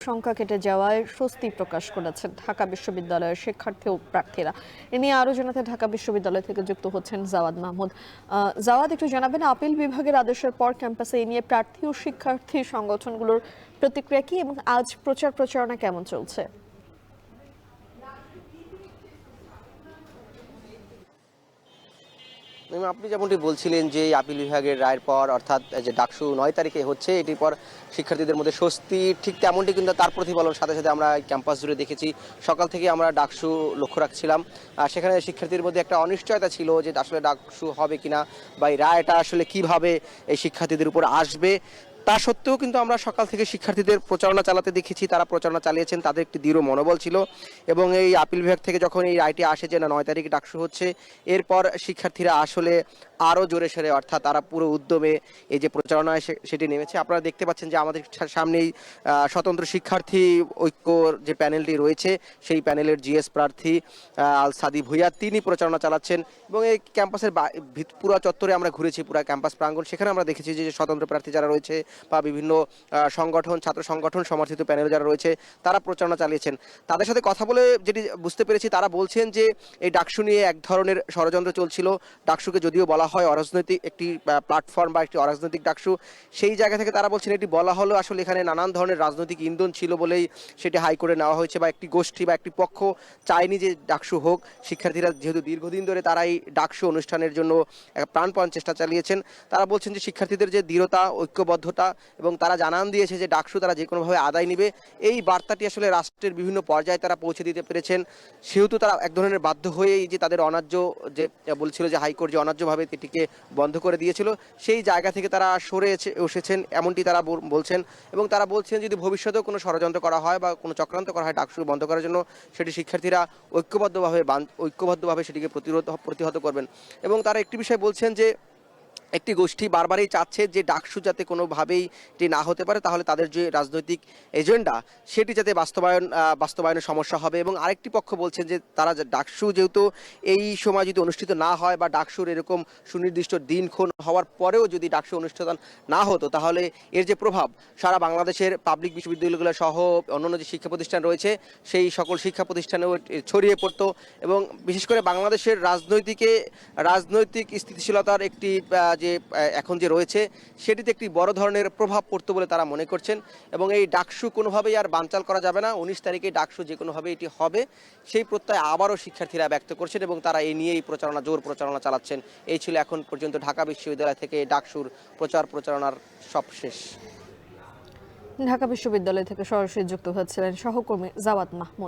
সংখ্যা কেটে যাওয়ায় স্বস্তি প্রকাশ করেছেন ঢাকা বিশ্ববিদ্যালয়ের শিক্ষার্থী ও প্রার্থীরা। এ নিয়ে আরো জানাতে ঢাকা বিশ্ববিদ্যালয় থেকে যুক্ত হচ্ছেন জাওয়াদ মাহমুদ। জাওয়াদ, একটু জানাবেন আপিল বিভাগের আদেশের পর ক্যাম্পাসে এ নিয়ে প্রার্থী ও শিক্ষার্থী সংগঠনগুলোর প্রতিক্রিয়া কি এবং আজ প্রচার প্রচারণা কেমন চলছে? আপনি যেমনটি বলছিলেন যে আপিল বিভাগের রায়ের পর অর্থাৎ যে ডাকসু ৯ তারিখে হচ্ছে, এটির পর শিক্ষার্থীদের মধ্যে স্বস্তি, ঠিক তেমনটি কিন্তু তার প্রতিফলন সাথে সাথে আমরা ক্যাম্পাস জুড়ে দেখেছি। সকাল থেকে আমরা ডাকসু লক্ষ্য রাখছিলাম, সেখানে শিক্ষার্থীদের মধ্যে একটা অনিশ্চয়তা ছিল যে আসলে ডাকসু হবে কিনা বা এই রায়টা আসলে কিভাবে এই শিক্ষার্থীদের উপর আসবে। তা সত্ত্বেও কিন্তু আমরা সকাল থেকে শিক্ষার্থীদের প্রচারণা চালাতে দেখেছি, তারা প্রচারণা চালিয়েছেন, তাদের একটি দৃঢ় মনোবল ছিল। এবং এই আপিল বিভাগ থেকে যখন এই রায়টি আসে যে না ৯ তারিখে ডাকসু হচ্ছে, এরপর শিক্ষার্থীরা আসলে আরও জোরে সোরে অর্থাৎ তারা পুরো উদ্যমে এই যে প্রচারণায় সেটি নেমেছে। আপনারা দেখতে পাচ্ছেন যে আমাদের সামনেই স্বতন্ত্র শিক্ষার্থী ঐক্যর যে প্যানেলটি রয়েছে, সেই প্যানেলের জিএস প্রার্থী আল সাদি ভুইয়া তিনি প্রচারণা চালাচ্ছেন। এবং এই ক্যাম্পাসের পুরো চত্বরে আমরা ঘুরেছি, পুরো ক্যাম্পাস প্রাঙ্গণ, সেখানে আমরা দেখেছি যে স্বতন্ত্র প্রার্থী যারা রয়েছে বা বিভিন্ন সংগঠন, ছাত্র সংগঠন সমর্থিত প্যানেল যারা রয়েছে, তারা প্রচারণা চালিয়েছেন। তাদের সাথে কথা বলে যেটি বুঝতে পেরেছি, তারা বলছেন যে এই ডাকসু নিয়ে এক ধরনের ষড়যন্ত্র চলছিল। ডাকসুকে যদিও বলা হয় অরাজনৈতিক একটি প্ল্যাটফর্ম বা একটি অরাজনৈতিক ডাকসু, সেই জায়গা থেকে তারা বলছেন এটি বলা হলো আসলে এখানে নানান ধরনের রাজনৈতিক ইন্ধন ছিল বলেই সেটি হাইকোর্টে নেওয়া হয়েছে, বা একটি গোষ্ঠী বা একটি পক্ষ চায়নি যে ডাকসু হোক। শিক্ষার্থীরা যেহেতু দীর্ঘদিন ধরে তারা এই ডাকসু অনুষ্ঠানের জন্য প্রাণপণ চেষ্টা চালিয়েছেন, তারা বলছেন যে শিক্ষার্থীদের যে দৃঢ়তা, ঐক্যবদ্ধতা, এবং তারা জানান দিয়েছে যে ডাকসু তারা যে কোনোভাবে আদায় নিবে, এই বার্তাটি আসলে রাষ্ট্রের বিভিন্ন পর্যায়ে তারা পৌঁছে দিতে পেরেছেন। সেহেতু তারা এক ধরনের বাধ্য হয়েই যে তাদের অন্যায্য যে বলছিল যে হাইকোর্ট যে অন্যায্যভাবে এটিকে বন্ধ করে দিয়েছিল, সেই জায়গা থেকে তারা সরে এসেছেন, এমনটি তারা বলছেন। এবং তারা বলছেন যদি ভবিষ্যতেও কোনো ষড়যন্ত্র করা হয় বা কোনো চক্রান্ত করা হয় ডাকসু বন্ধ করার জন্য, সেটি শিক্ষার্থীরা ঐক্যবদ্ধভাবে সেটিকে প্রতিহত করবেন। এবং তারা একটি বিষয় বলছেন যে একটি গোষ্ঠী বারবারই চাচ্ছে যে ডাকসু যাতে কোনোভাবেই এটি না হতে পারে, তাহলে তাদের যে রাজনৈতিক এজেন্ডা সেটি যাতে বাস্তবায়নের সমস্যা হবে। এবং আরেকটি পক্ষ বলছেন যে তারা ডাকসু যেহেতু এই সময় যদি অনুষ্ঠিত না হয় বা ডাকসুর এরকম সুনির্দিষ্ট দিনক্ষণ হওয়ার পরেও যদি ডাকসু অনুষ্ঠিত না হতো, তাহলে এর যে প্রভাব সারা বাংলাদেশের পাবলিক বিশ্ববিদ্যালয়গুলো সহ অন্যান্য যে শিক্ষা প্রতিষ্ঠান রয়েছে, সেই সকল শিক্ষা প্রতিষ্ঠানেও ছড়িয়ে পড়তো। এবং বিশেষ করে বাংলাদেশের রাজনৈতিক স্থিতিশীলতার একটি যে এখন যে রয়েছে, সেটিতে একটি বড় ধরনের প্রভাব পড়তো বলে তারা মনে করছেন। এবং এই ডাকসু কোনোভাবেই আর বানচাল করা যাবে না, 19 তারিখে ডাকসু যে কোনোভাবে এটি হবে, সেই প্রত্যয় আবারও শিক্ষার্থীরা ব্যক্ত করছেন এবং তারা এই নিয়েই জোর প্রচারণা চালাচ্ছেন। এই ছিল এখন পর্যন্ত ঢাকা বিশ্ববিদ্যালয় থেকে ডাকসুর প্রচারণার সব শেষ। ঢাকা বিশ্ববিদ্যালয় থেকে সরাসরি যুক্ত হচ্ছিলেন সহকর্মী জাওয়াদ মাহমুদ।